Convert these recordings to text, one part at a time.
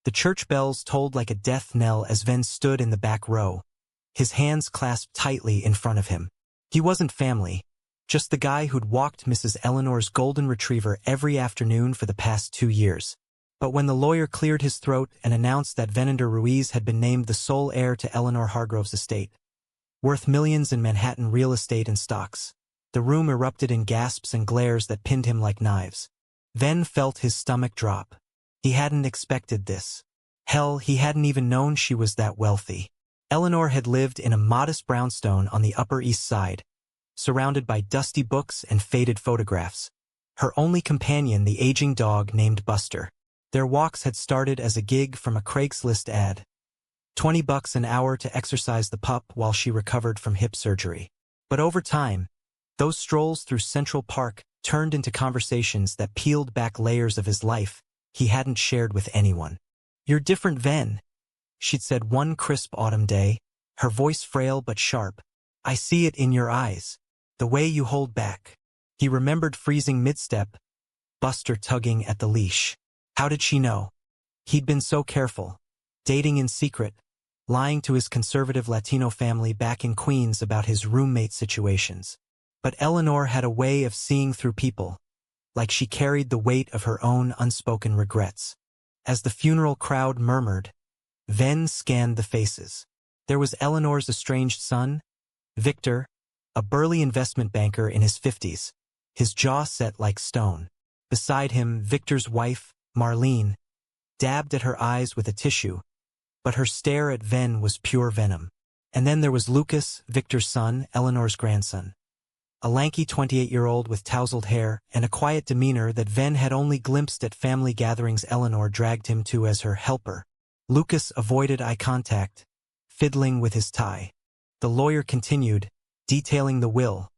The church bells tolled like a death knell as Ven stood in the back row, his hands clasped tightly in front of him. He wasn't family, just the guy who'd walked Mrs. Eleanor's golden retriever every afternoon for the past 2 years. But when the lawyer cleared his throat and announced that Venander Ruiz had been named the sole heir to Eleanor Hargrove's estate, worth millions in Manhattan real estate and stocks, the room erupted in gasps and glares that pinned him like knives. Ven felt his stomach drop. He hadn't expected this. Hell, he hadn't even known she was that wealthy. Eleanor had lived in a modest brownstone on the Upper East Side, surrounded by dusty books and faded photographs. Her only companion, the aging dog named Buster. Their walks had started as a gig from a Craigslist ad. $20 an hour to exercise the pup while she recovered from hip surgery. But over time, those strolls through Central Park turned into conversations that peeled back layers of his life he hadn't shared with anyone. "You're different, Ven," she'd said one crisp autumn day, her voice frail but sharp. "I see it in your eyes, the way you hold back." He remembered freezing mid-step, Buster tugging at the leash. How did she know? He'd been so careful, dating in secret, lying to his conservative Latino family back in Queens about his roommate situations. But Eleanor had a way of seeing through people, like she carried the weight of her own unspoken regrets. As the funeral crowd murmured, Ven scanned the faces. There was Eleanor's estranged son, Victor, a burly investment banker in his 50s, his jaw set like stone. Beside him, Victor's wife, Marlene, dabbed at her eyes with a tissue, but her stare at Ven was pure venom. And then there was Lucas, Victor's son, Eleanor's grandson. A lanky 28-year-old with tousled hair and a quiet demeanor that Ven had only glimpsed at family gatherings Eleanor dragged him to as her helper. Lucas avoided eye contact, fiddling with his tie. The lawyer continued, detailing the will,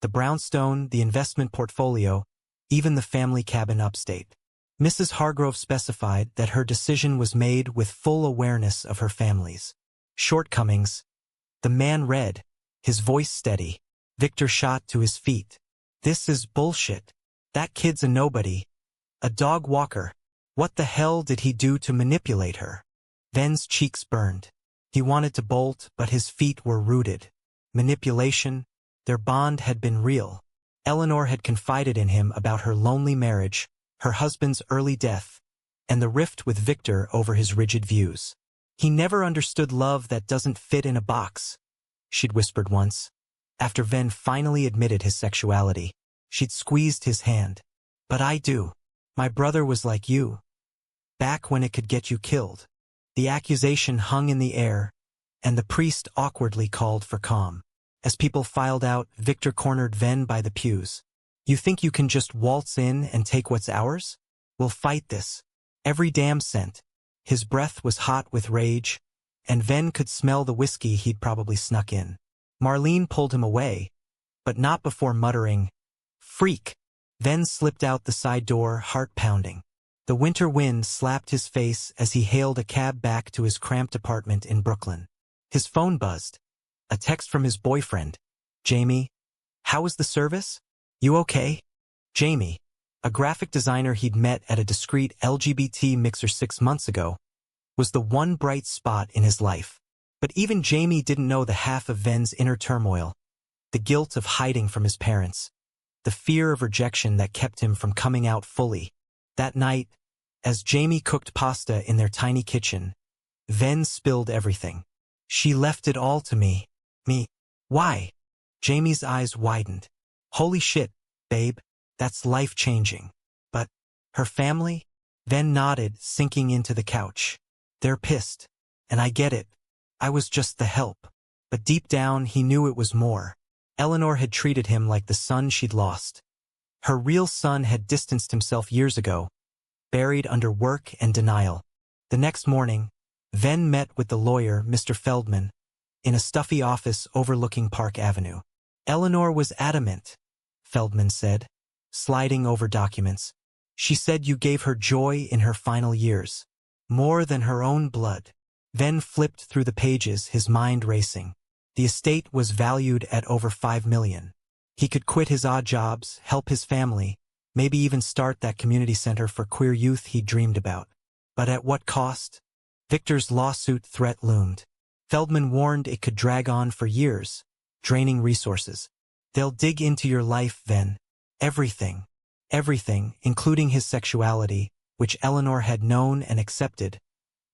the brownstone, the investment portfolio, even the family cabin upstate. Mrs. Hargrove specified that her decision was made with full awareness of her family's shortcomings. The man read, his voice steady. Victor shot to his feet. "This is bullshit. That kid's a nobody. A dog walker. What the hell did he do to manipulate her?" Ven's cheeks burned. He wanted to bolt, but his feet were rooted. Manipulation, their bond had been real. Eleanor had confided in him about her lonely marriage, her husband's early death, and the rift with Victor over his rigid views. "He never understood love that doesn't fit in a box," she'd whispered once. After Ven finally admitted his sexuality, she'd squeezed his hand. "But I do. My brother was like you. Back when it could get you killed." The accusation hung in the air, and the priest awkwardly called for calm. As people filed out, Victor cornered Ven by the pews. "You think you can just waltz in and take what's ours? We'll fight this. Every damn cent." His breath was hot with rage, and Ven could smell the whiskey he'd probably snuck in. Marlene pulled him away, but not before muttering, "Freak." Ven slipped out the side door, heart pounding. The winter wind slapped his face as he hailed a cab back to his cramped apartment in Brooklyn. His phone buzzed. A text from his boyfriend. "Jamie, how was the service? You okay?" Jamie, a graphic designer he'd met at a discreet LGBT mixer 6 months ago, was the one bright spot in his life. But even Jamie didn't know the half of Ven's inner turmoil, the guilt of hiding from his parents, the fear of rejection that kept him from coming out fully. That night, as Jamie cooked pasta in their tiny kitchen, Ven spilled everything. "She left it all to me. Me. Why?" Jamie's eyes widened. "Holy shit, babe, that's life-changing. But her family?" Ven nodded, sinking into the couch. "They're pissed. And I get it. I was just the help." But deep down, he knew it was more. Eleanor had treated him like the son she'd lost. Her real son had distanced himself years ago, buried under work and denial. The next morning, Ven met with the lawyer, Mr. Feldman, in a stuffy office overlooking Park Avenue. "Eleanor was adamant," Feldman said, sliding over documents. "She said you gave her joy in her final years, more than her own blood." Ven flipped through the pages, his mind racing. The estate was valued at over $5 million. He could quit his odd jobs, help his family, maybe even start that community center for queer youth he'd dreamed about. But at what cost? Victor's lawsuit threat loomed. Feldman warned it could drag on for years, draining resources. They'll dig into your life, Ven. Everything. Everything, including his sexuality, which Eleanor had known and accepted,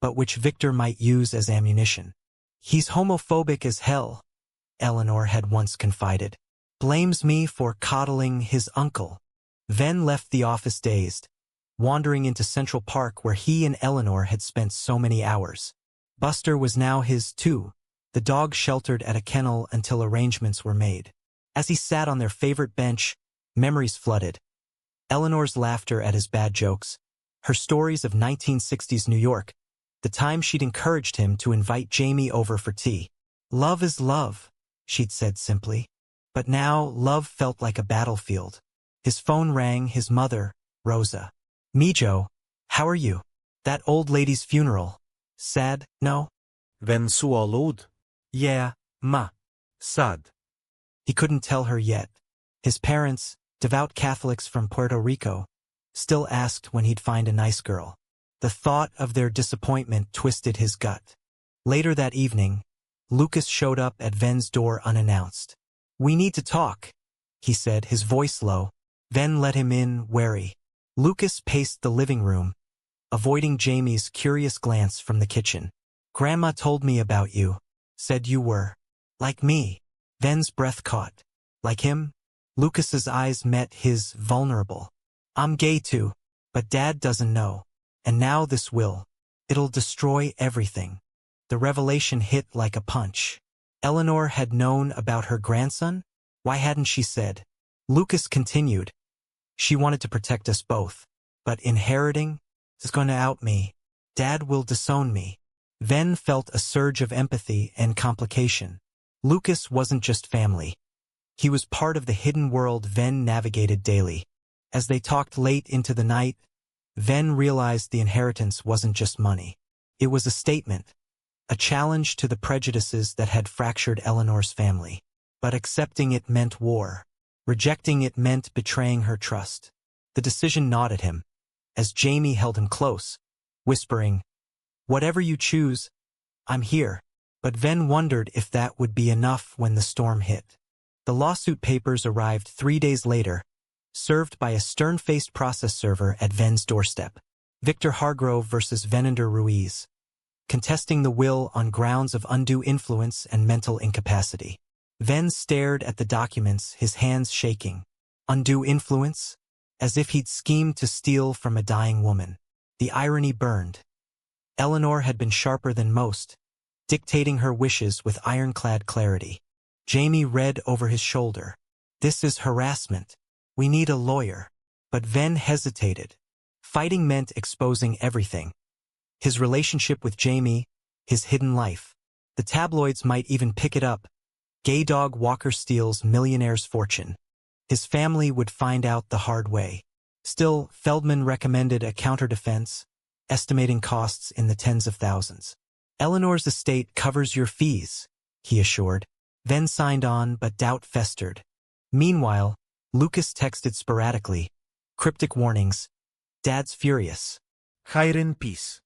but which Victor might use as ammunition. He's homophobic as hell, Eleanor had once confided. Blames me for coddling his uncle. Ven left the office dazed, wandering into Central Park where he and Eleanor had spent so many hours. Buster was now his too, the dog sheltered at a kennel until arrangements were made. As he sat on their favorite bench, memories flooded. Eleanor's laughter at his bad jokes, her stories of 1960s New York, the time she'd encouraged him to invite Jamie over for tea. Love is love, she'd said simply. But now love felt like a battlefield. His phone rang, his mother, Rosa. Mijo, how are you? That old lady's funeral. Sad, no? Ven swallowed. Yeah, ma. Sad. He couldn't tell her yet. His parents, devout Catholics from Puerto Rico, still asked when he'd find a nice girl. The thought of their disappointment twisted his gut. Later that evening, Lucas showed up at Ven's door unannounced. We need to talk, he said, his voice low. Ven let him in, wary. Lucas paced the living room, avoiding Jamie's curious glance from the kitchen. Grandma told me about you, said you were like me. Ven's breath caught. Like him? Lucas's eyes met his, vulnerable. I'm gay too, but Dad doesn't know. And now this will. It'll destroy everything. The revelation hit like a punch. Eleanor had known about her grandson? Why hadn't she said? Lucas continued. She wanted to protect us both. But inheriting is going to out me. Dad will disown me. Ven felt a surge of empathy and complication. Lucas wasn't just family. He was part of the hidden world Ven navigated daily. As they talked late into the night, Ven realized the inheritance wasn't just money. It was a statement, a challenge to the prejudices that had fractured Eleanor's family. But accepting it meant war. Rejecting it meant betraying her trust. The decision gnawed at him, as Jamie held him close, whispering, "Whatever you choose, I'm here." But Ven wondered if that would be enough when the storm hit. The lawsuit papers arrived 3 days later, served by a stern-faced process server at Ven's doorstep. Victor Hargrove versus Venander Ruiz, contesting the will on grounds of undue influence and mental incapacity. Ven stared at the documents, his hands shaking. Undue influence? As if he'd schemed to steal from a dying woman. The irony burned. Eleanor had been sharper than most, dictating her wishes with ironclad clarity. Jamie read over his shoulder. This is harassment. We need a lawyer. But Ven hesitated. Fighting meant exposing everything. His relationship with Jamie, his hidden life. The tabloids might even pick it up. Gay dog Walker steals millionaire's fortune. His family would find out the hard way. Still, Feldman recommended a counter-defense, estimating costs in the tens of thousands. Eleanor's estate covers your fees, he assured. Ven signed on, but doubt festered. Meanwhile, Lucas texted sporadically. Cryptic warnings. Dad's furious. Hide in peace.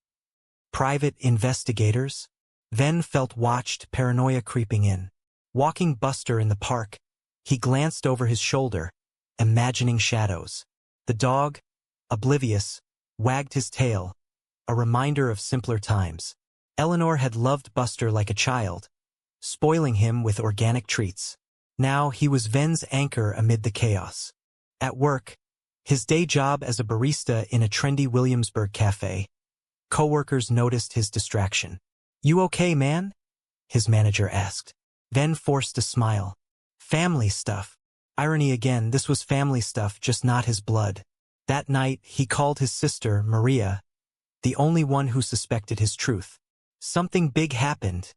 Private investigators? Ven felt watched, paranoia creeping in. Walking Buster in the park, he glanced over his shoulder, imagining shadows. The dog, oblivious, wagged his tail, a reminder of simpler times. Eleanor had loved Buster like a child, spoiling him with organic treats. Now he was Ven's anchor amid the chaos. At work, his day job as a barista in a trendy Williamsburg cafe, coworkers noticed his distraction. You okay, man? His manager asked. Ven forced a smile. Family stuff. Irony again, this was family stuff, just not his blood. That night, he called his sister, Maria, the only one who suspected his truth. Something big happened,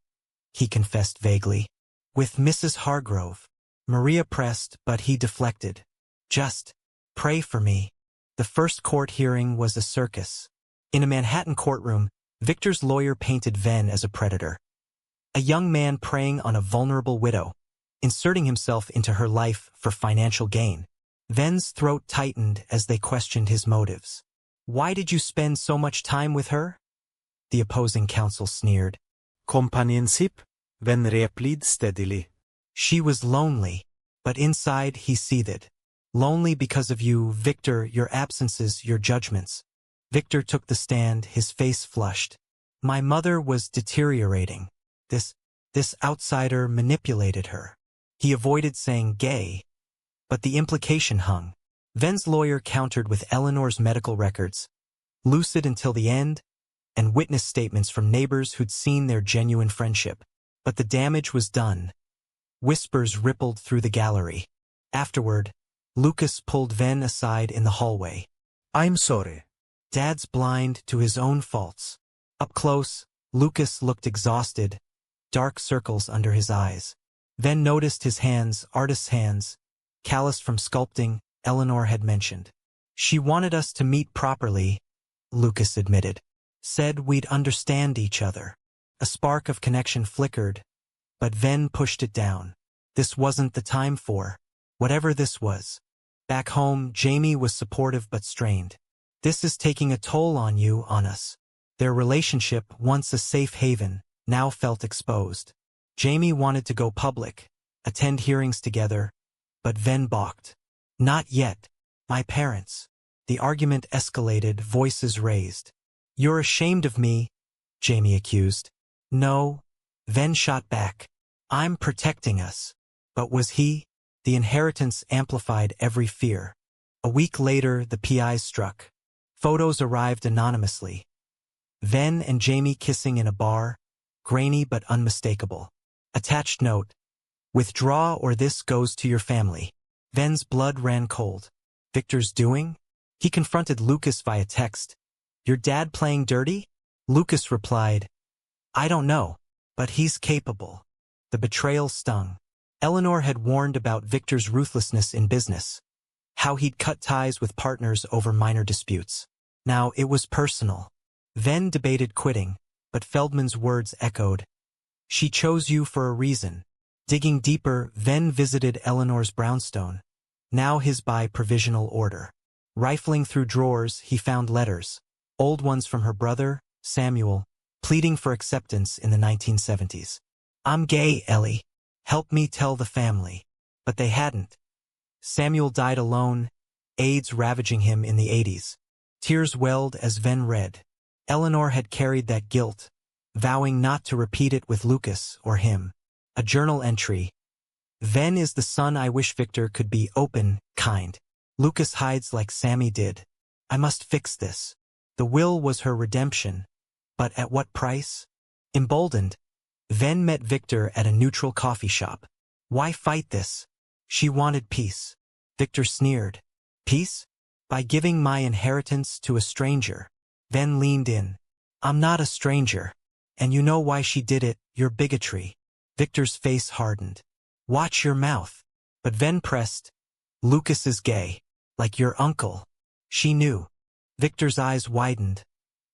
he confessed vaguely. With Mrs. Hargrove. Maria pressed, but he deflected. Just pray for me. The first court hearing was a circus. In a Manhattan courtroom, Victor's lawyer painted Ven as a predator. A young man preying on a vulnerable widow, inserting himself into her life for financial gain. Ven's throat tightened as they questioned his motives. Why did you spend so much time with her? The opposing counsel sneered. Companionship? Ven replied steadily. She was lonely, but inside he seethed. Lonely because of you, Victor, your absences, your judgments. Victor took the stand, his face flushed. My mother was deteriorating. This outsider manipulated her. He avoided saying gay, but the implication hung. Ven's lawyer countered with Eleanor's medical records, lucid until the end, and witness statements from neighbors who'd seen their genuine friendship. But the damage was done. Whispers rippled through the gallery. Afterward, Lucas pulled Ven aside in the hallway. I'm sorry. Dad's blind to his own faults. Up close, Lucas looked exhausted, dark circles under his eyes. Ven noticed his hands, artist's hands, calloused from sculpting, Eleanor had mentioned. She wanted us to meet properly, Lucas admitted. Said we'd understand each other. A spark of connection flickered, but Ven pushed it down. This wasn't the time for whatever this was. Back home, Jamie was supportive but strained. This is taking a toll on you, on us. Their relationship, once a safe haven, now felt exposed. Jamie wanted to go public, attend hearings together, but Ven balked. Not yet. My parents. The argument escalated, voices raised. You're ashamed of me, Jamie accused. No, Ven shot back. I'm protecting us. But was he? The inheritance amplified every fear. A week later, the PIs struck. Photos arrived anonymously. Ven and Jamie kissing in a bar, grainy but unmistakable. Attached note, withdraw or this goes to your family. Ven's blood ran cold. Victor's doing? He confronted Lucas via text. Your dad playing dirty? Lucas replied, I don't know, but he's capable. The betrayal stung. Eleanor had warned about Victor's ruthlessness in business, how he'd cut ties with partners over minor disputes. Now it was personal. Ven debated quitting, but Feldman's words echoed. She chose you for a reason. Digging deeper, Ven visited Eleanor's brownstone, now his by provisional order. Rifling through drawers, he found letters, old ones from her brother, Samuel, pleading for acceptance in the 1970s. I'm gay, Ellie. Help me tell the family. But they hadn't. Samuel died alone, AIDS ravaging him in the 80s. Tears welled as Ven read. Eleanor had carried that guilt, vowing not to repeat it with Lucas or him. A journal entry. Ven is the son I wish Victor could be open, kind. Lucas hides like Sammy did. I must fix this. The will was her redemption. But at what price? Emboldened, Ven met Victor at a neutral coffee shop. Why fight this? She wanted peace. Victor sneered. Peace? By giving my inheritance to a stranger. Ven leaned in. I'm not a stranger. And you know why she did it, your bigotry. Victor's face hardened. Watch your mouth. But Ven pressed. Lucas is gay. Like your uncle. She knew. Victor's eyes widened,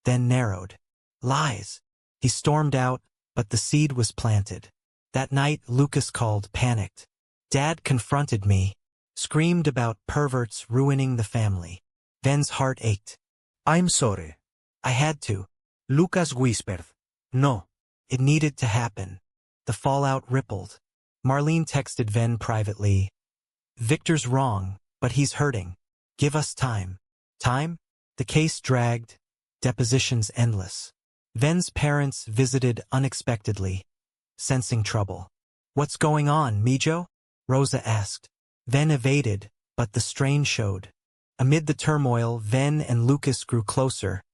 then narrowed. Lies. He stormed out, but the seed was planted. That night, Lucas called, panicked. Dad confronted me, screamed about perverts ruining the family. Ven's heart ached. I'm sorry. I had to. Lucas whispered. No. It needed to happen. The fallout rippled. Marlene texted Ven privately. Victor's wrong, but he's hurting. Give us time. Time? The case dragged, depositions endless. Ven's parents visited unexpectedly, sensing trouble. What's going on, Mijo? Rosa asked. Ven evaded, but the strain showed. Amid the turmoil, Ven and Lucas grew closer,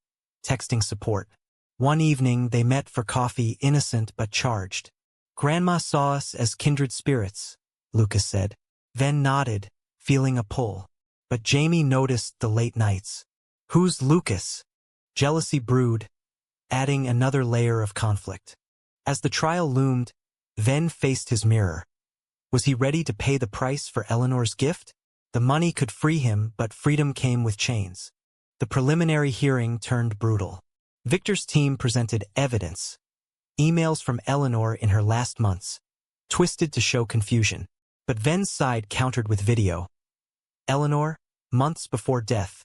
texting support. One evening, they met for coffee, innocent but charged. Grandma saw us as kindred spirits, Lucas said. Ven nodded, feeling a pull. But Jamie noticed the late nights. Who's Lucas? Jealousy brewed, adding another layer of conflict. As the trial loomed, Ven faced his mirror. Was he ready to pay the price for Eleanor's gift? The money could free him, but freedom came with chains. The preliminary hearing turned brutal. Victor's team presented evidence. Emails from Eleanor in her last months, twisted to show confusion. But Ven's side countered with video. Eleanor, months before death,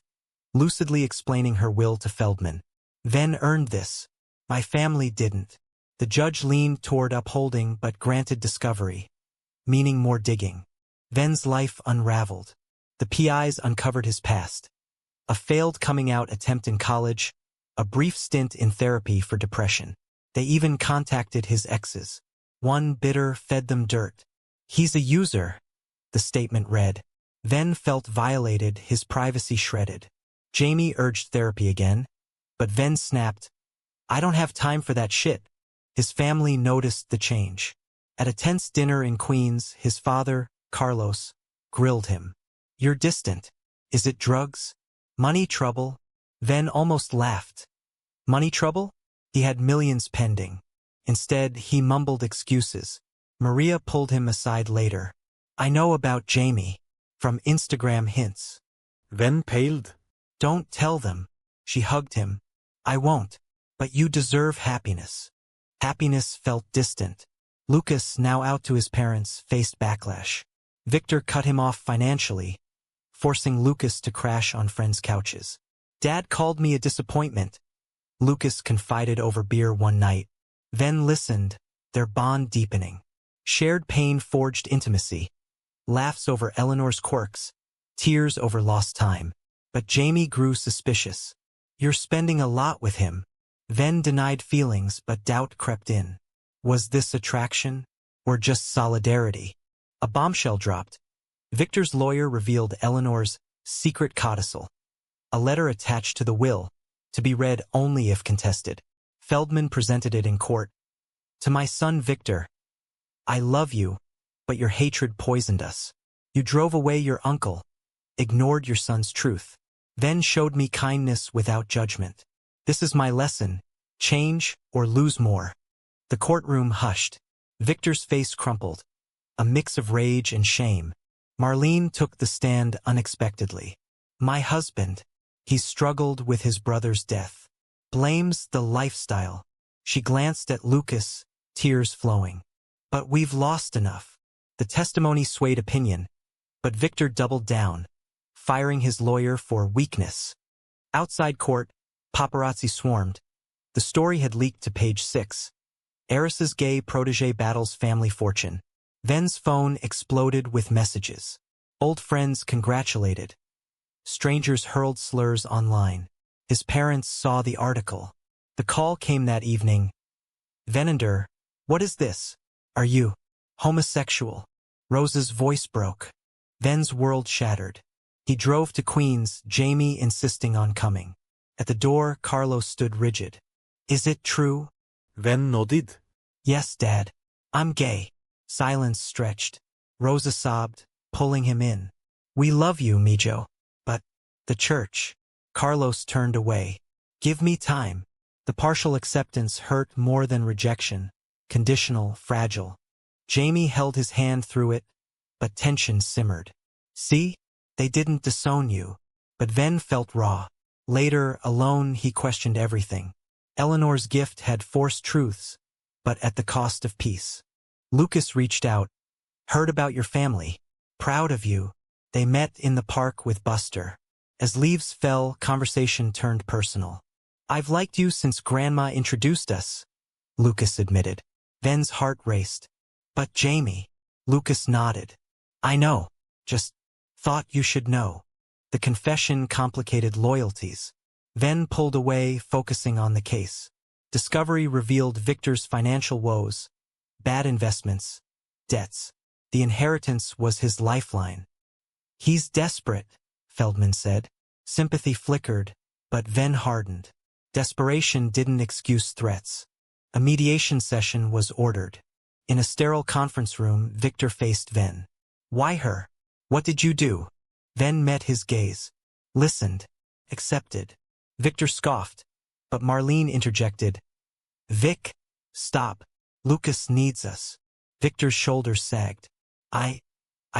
lucidly explaining her will to Feldman. Ven earned this. My family didn't. The judge leaned toward upholding but granted discovery, meaning more digging. Ven's life unraveled. The PIs uncovered his past. A failed coming-out attempt in college, a brief stint in therapy for depression. They even contacted his exes. One bitter fed them dirt. He's a user, the statement read. Ven felt violated, his privacy shredded. Jamie urged therapy again, but Ven snapped, I don't have time for that shit. His family noticed the change. At a tense dinner in Queens, his father, Carlos, grilled him. You're distant. Is it drugs? Money trouble? Ven almost laughed. Money trouble? He had millions pending. Instead, he mumbled excuses. Maria pulled him aside later. I know about Jamie. From Instagram hints. Ven paled. Don't tell them. She hugged him. I won't. But you deserve happiness. Happiness felt distant. Lucas, now out to his parents, faced backlash. Victor cut him off financially, forcing Lucas to crash on friends' couches. Dad called me a disappointment. Lucas confided over beer one night. Ven listened, their bond deepening. Shared pain forged intimacy. Laughs over Eleanor's quirks, tears over lost time. But Jamie grew suspicious. You're spending a lot with him. Ven denied feelings, but doubt crept in. Was this attraction, or just solidarity? A bombshell dropped. Victor's lawyer revealed Eleanor's secret codicil. A letter attached to the will, to be read only if contested. Feldman presented it in court. To my son Victor, I love you, but your hatred poisoned us. You drove away your uncle, ignored your son's truth, then showed me kindness without judgment. This is my lesson. Change or lose more. The courtroom hushed. Victor's face crumpled. A mix of rage and shame. Marlene took the stand unexpectedly. My husband. He struggled with his brother's death. Blames the lifestyle. She glanced at Lucas, tears flowing. But we've lost enough. The testimony swayed opinion, but Victor doubled down, firing his lawyer for weakness. Outside court, paparazzi swarmed. The story had leaked to page 6. Eris's gay protege battles family fortune. Ven's phone exploded with messages. Old friends congratulated. Strangers hurled slurs online. His parents saw the article. The call came that evening. Venander, what is this? Are you homosexual? Rose's voice broke. Ven's world shattered. He drove to Queens, Jamie insisting on coming. At the door, Carlos stood rigid. Is it true? Ven nodded. Yes, Dad. I'm gay. Silence stretched. Rosa sobbed, pulling him in. We love you, Mijo. But the church. Carlos turned away. Give me time. The partial acceptance hurt more than rejection. Conditional, fragile. Jamie held his hand through it, but tension simmered. See? They didn't disown you. But Ven felt raw. Later, alone, he questioned everything. Eleanor's gift had forced truths, but at the cost of peace. Lucas reached out. Heard about your family. Proud of you. They met in the park with Buster. As leaves fell, conversation turned personal. I've liked you since Grandma introduced us, Lucas admitted. Ven's heart raced. But Jamie. Lucas nodded. I know. Just thought you should know. The confession complicated loyalties. Ven pulled away, focusing on the case. Discovery revealed Victor's financial woes, bad investments, debts. The inheritance was his lifeline. He's desperate, Feldman said. Sympathy flickered, but Ven hardened. Desperation didn't excuse threats. A mediation session was ordered. In a sterile conference room, Victor faced Ven. Why her? What did you do? Ven met his gaze. Listened. Accepted. Victor scoffed, but Marlene interjected. Vic, stop. Lucas needs us. Victor's shoulders sagged. I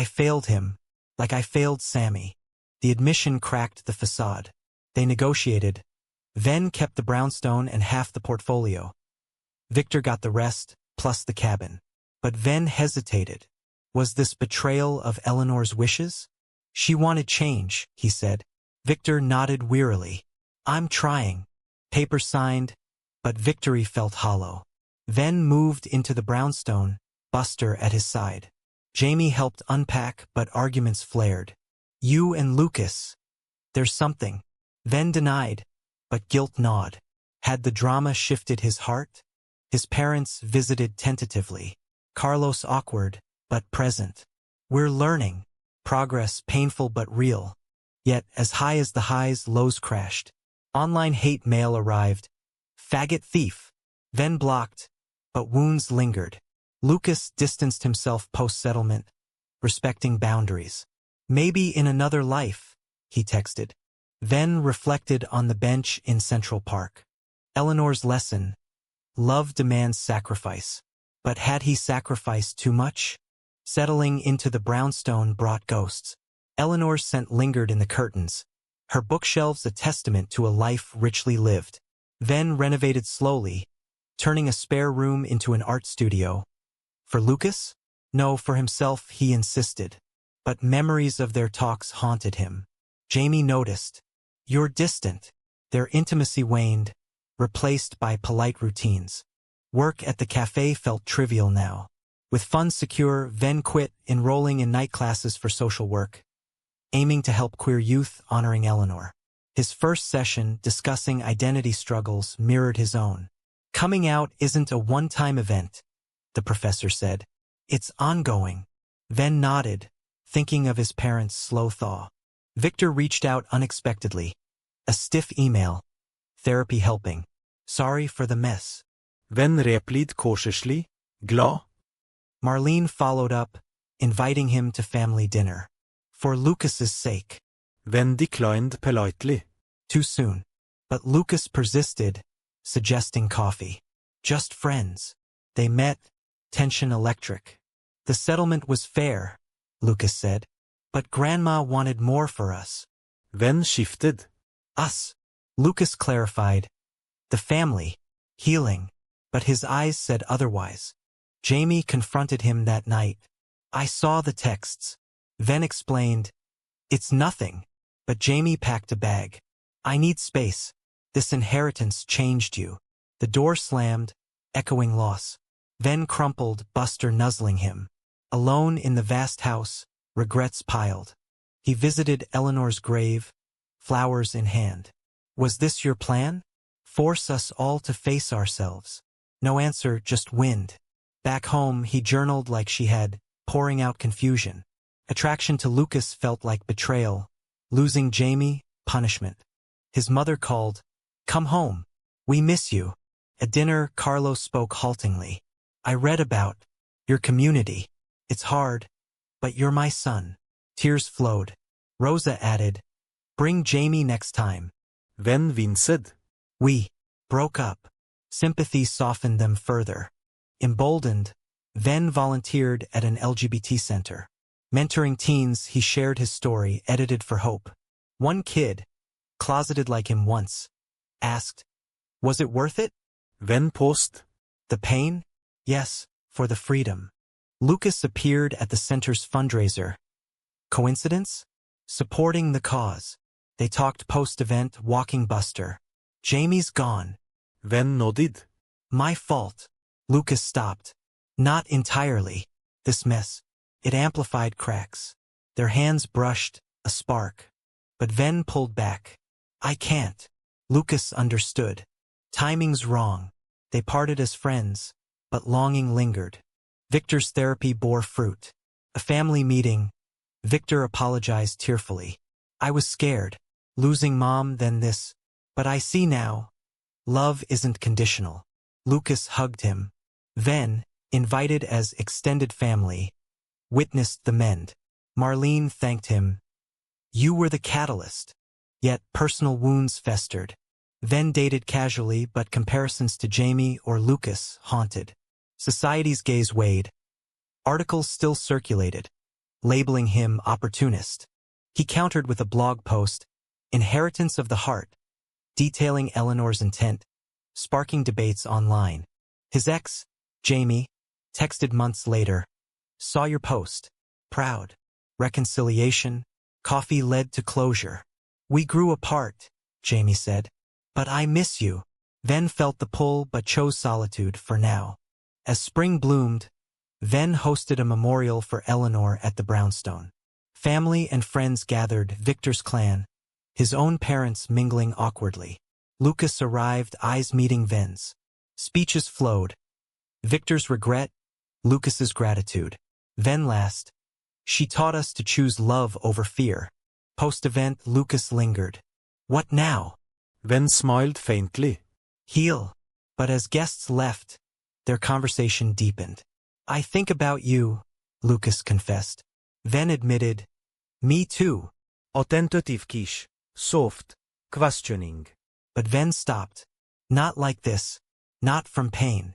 failed him, like I failed Sammy. The admission cracked the facade. They negotiated. Ven kept the brownstone and half the portfolio. Victor got the rest, plus the cabin. But Ven hesitated. Was this betrayal of Eleanor's wishes? She wanted change, he said. Victor nodded wearily. I'm trying. Paper signed, but victory felt hollow. Ven moved into the brownstone, Buster at his side. Jamie helped unpack, but arguments flared. You and Lucas. There's something. Ven denied, but guilt gnawed. Had the drama shifted his heart? His parents visited tentatively. Carlos awkward, but present. We're learning. Progress painful but real. Yet, as high as the highs, lows crashed. Online hate mail arrived. Faggot thief. Ven blocked, but wounds lingered. Lucas distanced himself post-settlement, respecting boundaries. Maybe in another life, he texted. Ven reflected on the bench in Central Park. Eleanor's lesson. Love demands sacrifice. But had he sacrificed too much? Settling into the brownstone brought ghosts. Eleanor's scent lingered in the curtains, her bookshelves a testament to a life richly lived. Ven renovated slowly, turning a spare room into an art studio. For Lucas? No, for himself, he insisted. But memories of their talks haunted him. Jamie noticed. You're distant. Their intimacy waned, replaced by polite routines. Work at the cafe felt trivial now. With funds secure, Ven quit, enrolling in night classes for social work, aiming to help queer youth, honoring Eleanor. His first session, discussing identity struggles, mirrored his own. Coming out isn't a one-time event, the professor said. It's ongoing. Ven nodded, thinking of his parents' slow thaw. Victor reached out unexpectedly. A stiff email. Therapy helping. Sorry for the mess. Ven replied cautiously, glad. Marlene followed up, inviting him to family dinner. For Lucas's sake. Ven declined politely. Too soon. But Lucas persisted, suggesting coffee. Just friends. They met, tension electric. The settlement was fair, Lucas said. But Grandma wanted more for us. Ven shifted. Us. Lucas clarified. The family. Healing. But his eyes said otherwise. Jamie confronted him that night. I saw the texts. Ven explained. It's nothing. But Jamie packed a bag. I need space. This inheritance changed you. The door slammed, echoing loss. Ven crumpled, Buster nuzzling him. Alone in the vast house, regrets piled. He visited Eleanor's grave, flowers in hand. Was this your plan? Force us all to face ourselves. No answer, just wind. Back home, he journaled like she had, pouring out confusion. Attraction to Lucas felt like betrayal. Losing Jamie, punishment. His mother called. Come home. We miss you. At dinner, Carlos spoke haltingly. I read about your community. It's hard, but you're my son. Tears flowed. Rosa added, bring Jamie next time. Ven winced. We broke up. Sympathy softened them further. Emboldened, Ven volunteered at an LGBT center. Mentoring teens, he shared his story, edited for hope. One kid, closeted like him once, asked, was it worth it? Ven paused. The pain? Yes, for the freedom. Lucas appeared at the center's fundraiser. Coincidence? Supporting the cause. They talked post-event, walking Buster. Jamie's gone. Ven nodded. My fault. Lucas stopped. Not entirely. This mess. It amplified cracks. Their hands brushed, a spark. But Ven pulled back. I can't. Lucas understood. Timing's wrong. They parted as friends, but longing lingered. Victor's therapy bore fruit. A family meeting. Victor apologized tearfully. I was scared. Losing Mom, then this. But I see now. Love isn't conditional. Lucas hugged him. Ven, invited as extended family, witnessed the mend. Marlene thanked him. You were the catalyst. Yet personal wounds festered. Ven dated casually, but comparisons to Jamie or Lucas haunted. Society's gaze weighed. Articles still circulated, labeling him opportunist. He countered with a blog post, Inheritance of the Heart, detailing Eleanor's intent, sparking debates online. His ex, Jamie, texted months later, saw your post. Proud. Reconciliation. Coffee led to closure. We grew apart, Jamie said. But I miss you. Ven felt the pull but chose solitude for now. As spring bloomed, Ven hosted a memorial for Eleanor at the brownstone. Family and friends gathered, Victor's clan, his own parents mingling awkwardly. Lucas arrived, eyes meeting Ven's. Speeches flowed. Victor's regret, Lucas's gratitude. Ven last. She taught us to choose love over fear. Post-event, Lucas lingered. What now? Ven smiled faintly. Heal. But as guests left, their conversation deepened. I think about you, Lucas confessed. Ven admitted, me too. Attentive kish. Soft. Questioning. But Ven stopped. Not like this. Not from pain.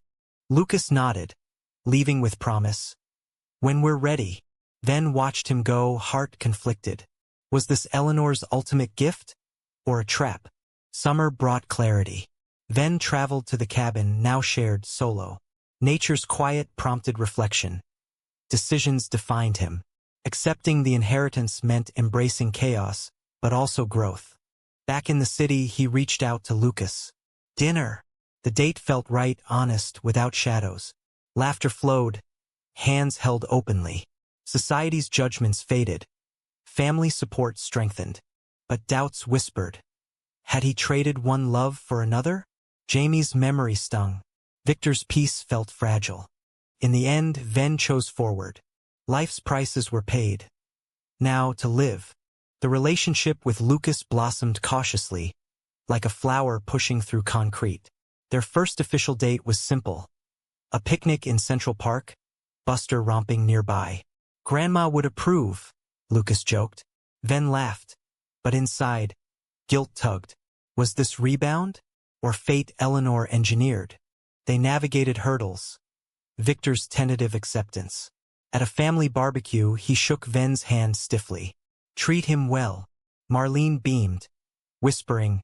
Lucas nodded, leaving with promise. When we're ready. Ven watched him go, heart conflicted. Was this Eleanor's ultimate gift? Or a trap? Summer brought clarity. Ven traveled to the cabin, now shared solo. Nature's quiet prompted reflection. Decisions defined him. Accepting the inheritance meant embracing chaos, but also growth. Back in the city, he reached out to Lucas. Dinner. The date felt right, honest, without shadows. Laughter flowed. Hands held openly. Society's judgments faded. Family support strengthened. But doubts whispered. Had he traded one love for another? Jamie's memory stung. Victor's peace felt fragile. In the end, Ven chose forward. Life's prices were paid. Now to live. The relationship with Lucas blossomed cautiously, like a flower pushing through concrete. Their first official date was simple. A picnic in Central Park, Buster romping nearby. Grandma would approve, Lucas joked. Ven laughed. But inside, guilt tugged. Was this rebound? Or fate Eleanor engineered? They navigated hurdles. Victor's tentative acceptance. At a family barbecue, he shook Ven's hand stiffly. Treat him well. Marlene beamed, whispering,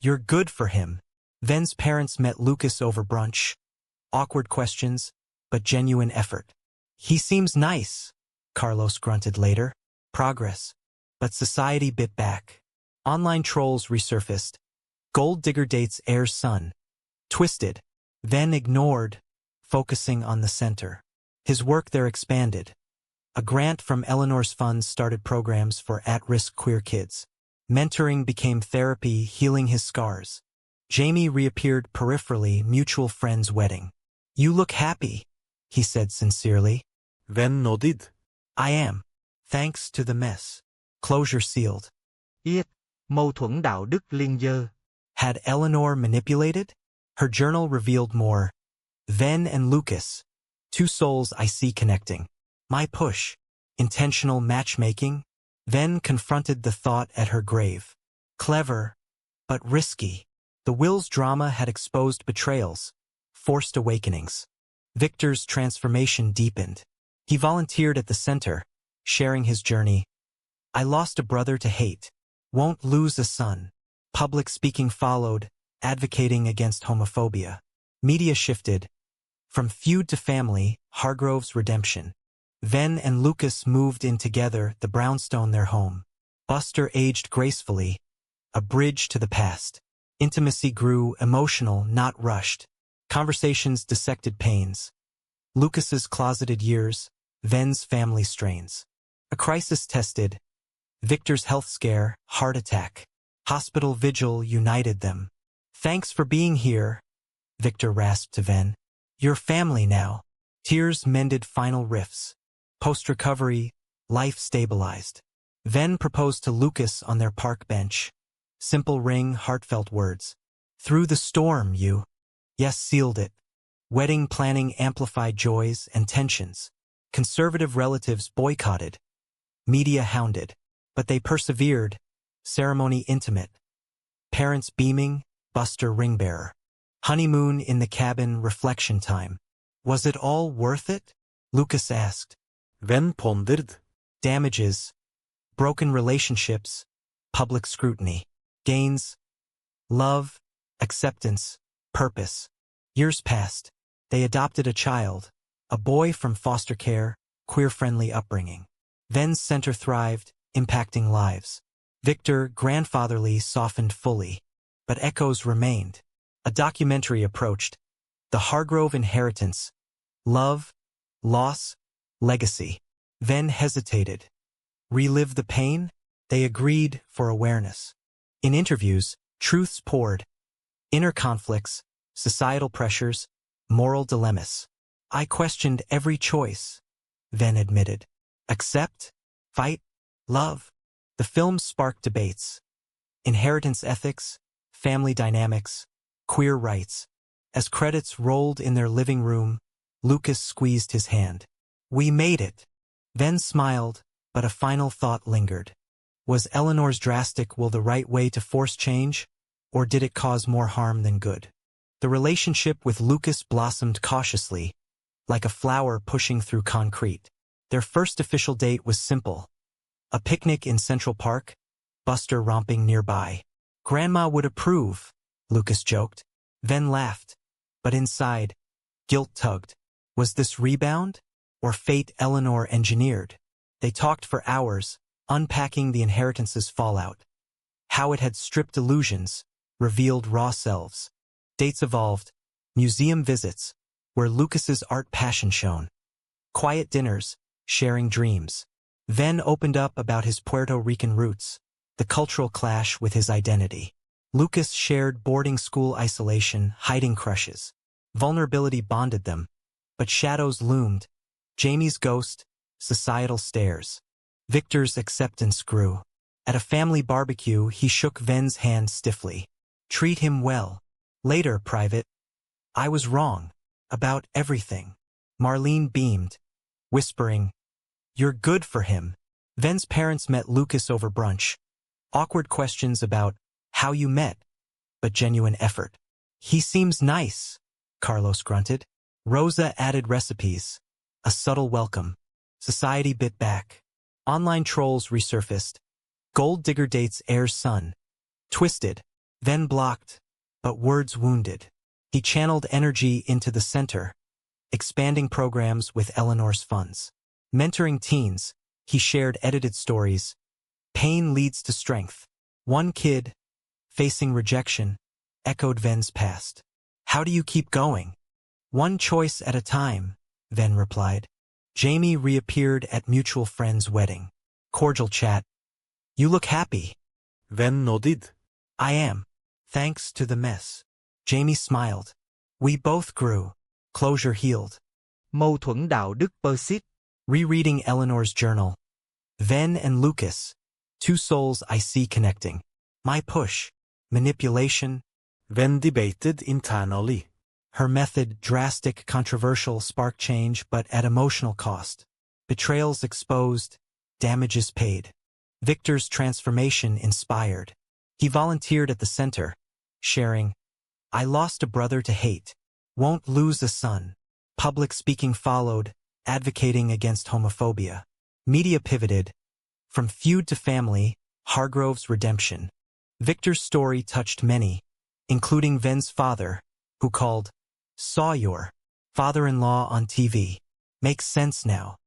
You're good for him. Ven's parents met Lucas over brunch. Awkward questions, but genuine effort. He seems nice, Carlos grunted later. Progress. But society bit back. Online trolls resurfaced. Gold digger dates heir's son. Twisted. Ven ignored, focusing on the center. His work there expanded. A grant from Eleanor's funds started programs for at-risk queer kids. Mentoring became therapy, healing his scars. Jamie reappeared peripherally, mutual friends' wedding. You look happy, he said sincerely. Ven nodded. I am. Thanks to the mess. Closure sealed. Yet, mâu thuẫn đạo đức liên dơ. Had Eleanor manipulated? Her journal revealed more. Ven and Lucas. Two souls I see connecting. My push. Intentional matchmaking. Ven confronted the thought at her grave. Clever, but risky. The Will's drama had exposed betrayals, forced awakenings. Victor's transformation deepened. He volunteered at the center, sharing his journey. I lost a brother to hate. Won't lose a son. Public speaking followed, advocating against homophobia. Media shifted. From feud to family, Hargrove's redemption. Ven and Lucas moved in together, the brownstone their home. Buster aged gracefully, a bridge to the past. Intimacy grew, emotional, not rushed. Conversations dissected pains. Lucas's closeted years, Ven's family strains. A crisis tested. Victor's health scare, heart attack. Hospital vigil united them. Thanks for being here, Victor rasped to Ven. You're family now. Tears mended final rifts. Post-recovery, life stabilized. Ven proposed to Lucas on their park bench. Simple ring, heartfelt words. Through the storm, you. Yes, sealed it. Wedding planning amplified joys and tensions. Conservative relatives boycotted. Media hounded. But they persevered. Ceremony intimate. Parents beaming, Buster ring-bearer. Honeymoon in the cabin, reflection time. Was it all worth it? Lucas asked. Ven pondered. Damages. Broken relationships. Public scrutiny. Gains. Love. Acceptance. Purpose. Years passed. They adopted a child. A boy from foster care, queer-friendly upbringing. Ven's center thrived, impacting lives. Victor, grandfatherly, softened fully, but echoes remained. A documentary approached. The Hargrove inheritance. Love, loss, legacy. Ven hesitated. Relive the pain? They agreed for awareness. In interviews, truths poured. Inner conflicts, societal pressures, moral dilemmas. I questioned every choice, Ven admitted. Accept? Fight? Love? The film sparked debates. Inheritance ethics, family dynamics, queer rights. As credits rolled in their living room, Lucas squeezed his hand. We made it. Ven smiled, but a final thought lingered. Was Eleanor's drastic will the right way to force change, or did it cause more harm than good? The relationship with Lucas blossomed cautiously, like a flower pushing through concrete. Their first official date was simple. A picnic in Central Park, Buster romping nearby. Grandma would approve, Lucas joked. Ven laughed. But inside, guilt tugged. Was this rebound, or fate Eleanor engineered? They talked for hours, unpacking the inheritance's fallout. How it had stripped illusions, revealed raw selves. Dates evolved. Museum visits, where Lucas's art passion shone. Quiet dinners, sharing dreams. Ven opened up about his Puerto Rican roots, the cultural clash with his identity. Lucas shared boarding school isolation, hiding crushes. Vulnerability bonded them, but shadows loomed. Jamie's ghost, societal stares. Victor's acceptance grew. At a family barbecue, he shook Ven's hand stiffly. Treat him well. Later, private. I was wrong. About everything. Marlene beamed, whispering, You're good for him. Ven's parents met Lucas over brunch. Awkward questions about how you met, but genuine effort. He seems nice, Carlos grunted. Rosa added recipes. A subtle welcome. Society bit back. Online trolls resurfaced. Gold digger dates heir's son. Twisted, then blocked, but words wounded. He channeled energy into the center, expanding programs with Eleanor's funds. Mentoring teens, he shared edited stories. Pain leads to strength. One kid, facing rejection, echoed Ven's past. How do you keep going? One choice at a time, Ven replied. Jamie reappeared at mutual friend's wedding. Cordial chat. You look happy. Ven nodded. I am. Thanks to the mess. Jamie smiled. We both grew. Closure healed. Mâu thuẫn đạo đức Persit. Rereading Eleanor's journal. Ven and Lucas. Two souls I see connecting. My push. Manipulation. Ven debated internally. Her method, drastic, controversial, sparked change, but at emotional cost. Betrayals exposed. Damages paid. Victor's transformation inspired. He volunteered at the center, sharing, I lost a brother to hate. Won't lose a son. Public speaking followed, advocating against homophobia. Media pivoted. From feud to family, Hargrove's redemption. Victor's story touched many, including Ven's father, who called, Saw your father-in-law on TV. Makes sense now.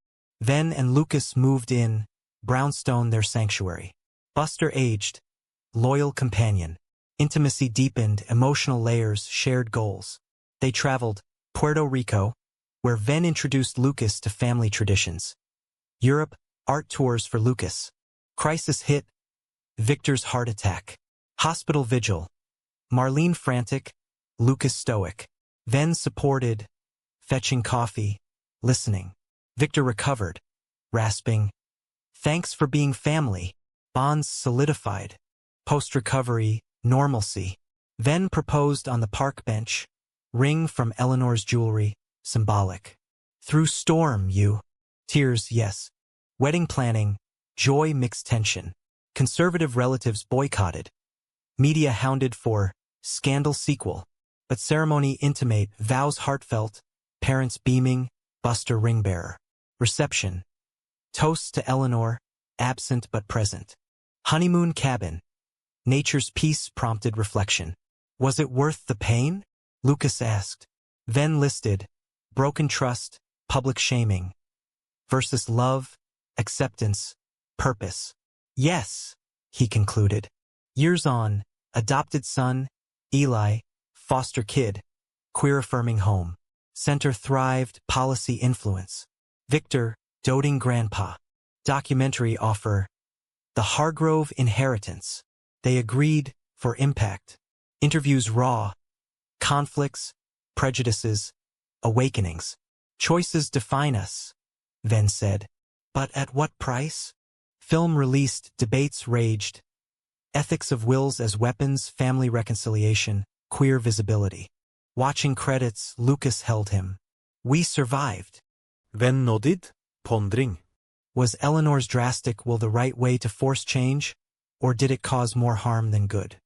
Ven and Lucas moved in, brownstone their sanctuary. Buster aged, loyal companion. Intimacy deepened, emotional layers, shared goals. They traveled, Puerto Rico, where Ven introduced Lucas to family traditions. Europe, art tours for Lucas. Crisis hit, Victor's heart attack. Hospital vigil. Marlene frantic, Lucas stoic. Ven supported, fetching coffee, listening. Victor recovered, rasping, thanks for being family. Bonds solidified. Post-recovery, normalcy. Ven proposed on the park bench. Ring from Eleanor's jewelry, symbolic. Through storm, you. Tears, yes. Wedding planning, joy mixed tension. Conservative relatives boycotted. Media hounded for scandal sequel. But ceremony intimate, vows heartfelt, parents beaming, Buster ringbearer. Reception. Toasts to Eleanor, absent but present. Honeymoon cabin. Nature's peace prompted reflection. Was it worth the pain? Lucas asked. Ven listed. Broken trust, public shaming. Versus love, acceptance, purpose. Yes. he concluded. Years on, adopted son, Eli, foster kid, queer-affirming home. Center thrived, policy influence. Victor, doting grandpa. Documentary offer. The Hargrove Inheritance. They agreed for impact. Interviews raw. Conflicts, prejudices, awakenings. Choices define us, Venn said. But at what price? Film released, debates raged. Ethics of wills as weapons, family reconciliation, queer visibility. Watching credits, Lucas held him. We survived. Venn nodded, pondering. Was Eleanor's drastic will the right way to force change, or did it cause more harm than good?